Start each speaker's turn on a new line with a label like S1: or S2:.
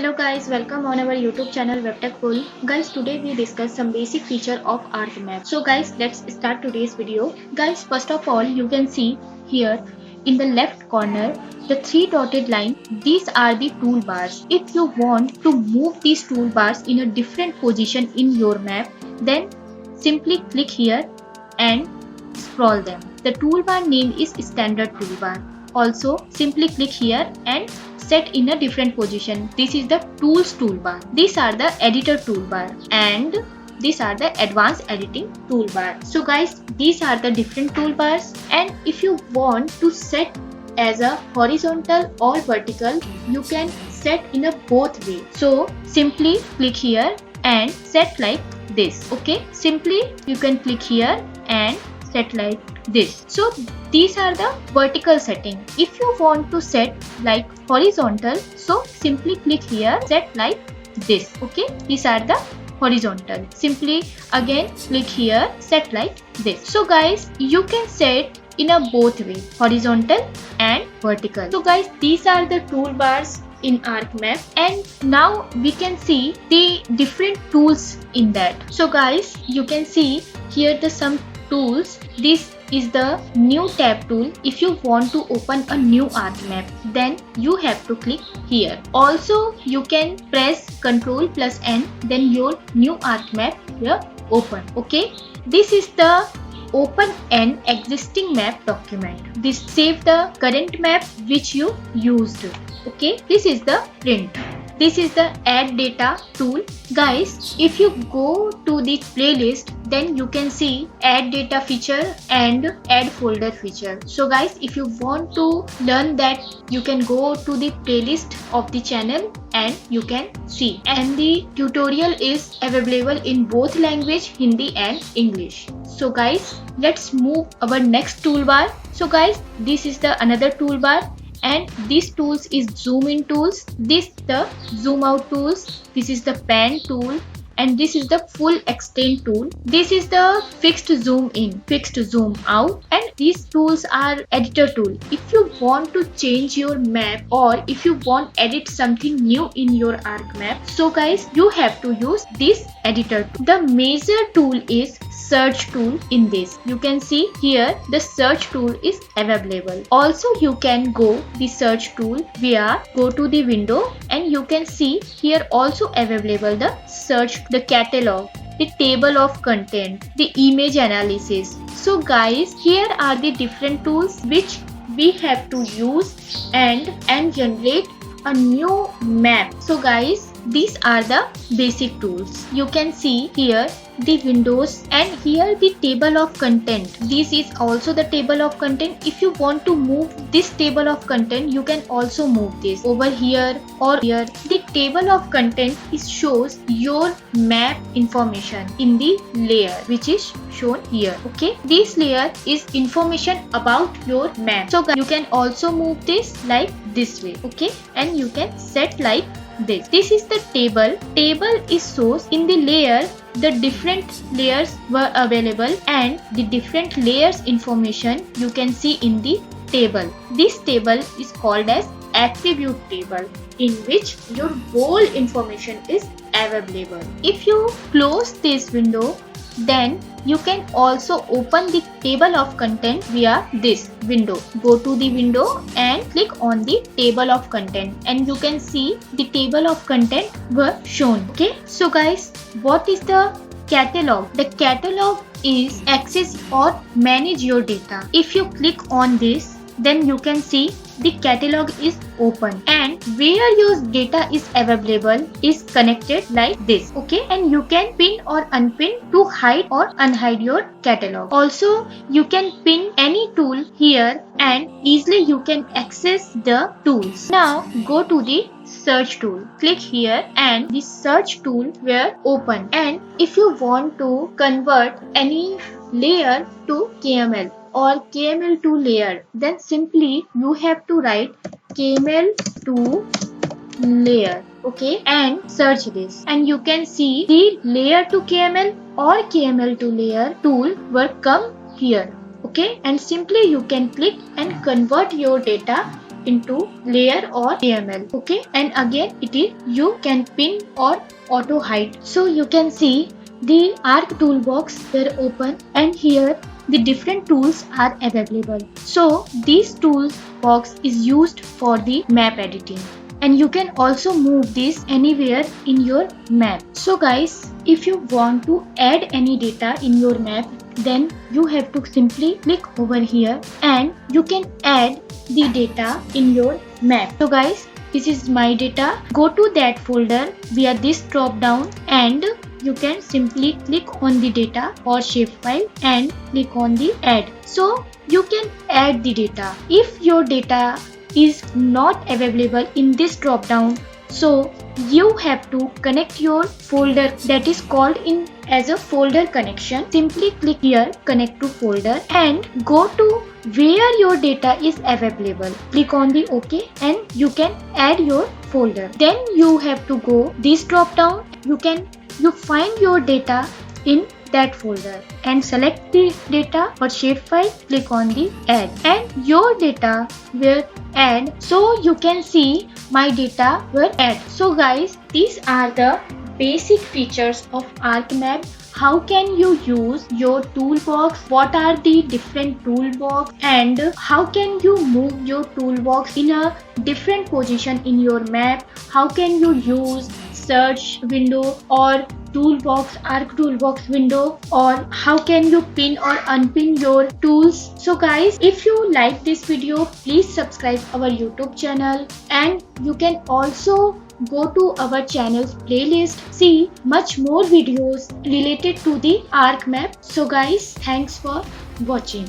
S1: Hello guys, welcome on our YouTube channel WebTechFull. Guys, today we discuss some basic feature of ArcMap. So guys, let's start today's video. Guys, first of all, you can see here in the left corner the three dotted line. These are the toolbars. If you want to move these toolbars in a different position in your map, then simply click here and scroll them. The toolbar name is standard toolbar. Also, simply click here and set in a different position. This is the tools toolbar. These are the editor toolbar and these are the advanced editing toolbar. So guys, these are the different toolbars, and if you want to set as a horizontal or vertical, you can set in a both way. So simply click here and set like this. Okay, simply you can click here and set like this. So these are the vertical setting. If you want to set like horizontal, so simply click here, set like this. Okay, these are the horizontal. Simply again click here, set like this. So guys, you can set in a both way, horizontal and vertical. So guys, these are the toolbars in ArcMap, and now we can see the different tools in that. So guys, you can see here the some tools. This is the new tab tool. If you want to open a new ArcMap, then you have to click here. Also, you can press Ctrl+N, then your new ArcMap will open. Okay, this is the open an existing map document. This save the current map which you used. Okay, this is the print. This is the add data tool. Guys, if you go to the playlist, then you can see add data feature and add folder feature. So guys, if you want to learn that, you can go to the playlist of the channel and you can see. And the tutorial is available in both language, Hindi and English. So guys, let's move our next toolbar. So guys, this is the another toolbar. And these tools is zoom in tools, this the zoom out tools, this is the pan tool, and this is the full extend tool. This is the fixed zoom in, fixed zoom out, and these tools are editor tool. If you want to change your map or if you want edit something new in your ArcMap, so guys, you have to use this editor tool. The major tool is search tool. In this you can see here the search tool is available. Also, you can go the search tool via go to the window, and you can see here also available the search, the catalog, the table of content, the image analysis. So guys, here are the different tools which we have to use and generate a new map. So guys, these are the basic tools. You can see here the windows and here the table of content. This is also the table of content. If you want to move this table of content, you can also move this over here or here. The table of content is shows your map information in the layer which is shown here. Okay, this layer is information about your map. So you can also move this like this way. Okay, and you can set like this. This is the table. Table is shows in the layer. The different layers were available and the different layers information you can see in the table. This table is called as attribute table, in which your whole information is available. If you close this window, then you can also open the table of content via this window. Go to the window and click on the table of content, and you can see the table of content were shown. Okay, so guys, what is the catalog? The catalog is access or manage your data. If you click on this, then you can see the catalog is open, and where your data is available is connected like this. Okay, and you can pin or unpin to hide or unhide your catalog. Also, you can pin any tool here and easily you can access the tools. Now go to the search tool. Click here and the search tool will open, and if you want to convert any layer to KML or KML to layer, then simply you have to write KML to layer. Okay, and search this, and you can see the layer to KML or KML to layer tool will come here. Okay, and simply you can click and convert your data into layer or AML. Okay, and again it is you can pin or auto hide. So you can see the arc toolbox were open, and here the different tools are available. So this toolbox is used for the map editing, and you can also move this anywhere in your map. So guys, if you want to add any data in your map, then you have to simply click over here and you can add the data in your map. So guys, this is my data. Go to that folder via this drop down and you can simply click on the data or shapefile and click on the add. So you can add the data. If your data is not available in this drop down, so you have to connect your folder that is called in as a folder connection. Simply click here, connect to folder, and go to where your data is available. Click on the OK and you can add your folder. Then you have to go this drop down. You find your data in that folder and select the data or shapefile, click on the add, and your data will add. So you can see my data will add. So guys, these are the basic features of ArcMap. How can you use your toolbox, what are the different toolbox, and how can you move your toolbox in a different position in your map, how can you use search window or toolbox, arc toolbox window, or how can you pin or unpin your tools. So guys, if you like this video, please subscribe our YouTube channel, and you can also go to our channel's playlist, see much more videos related to the ArcMap. So guys, thanks for watching.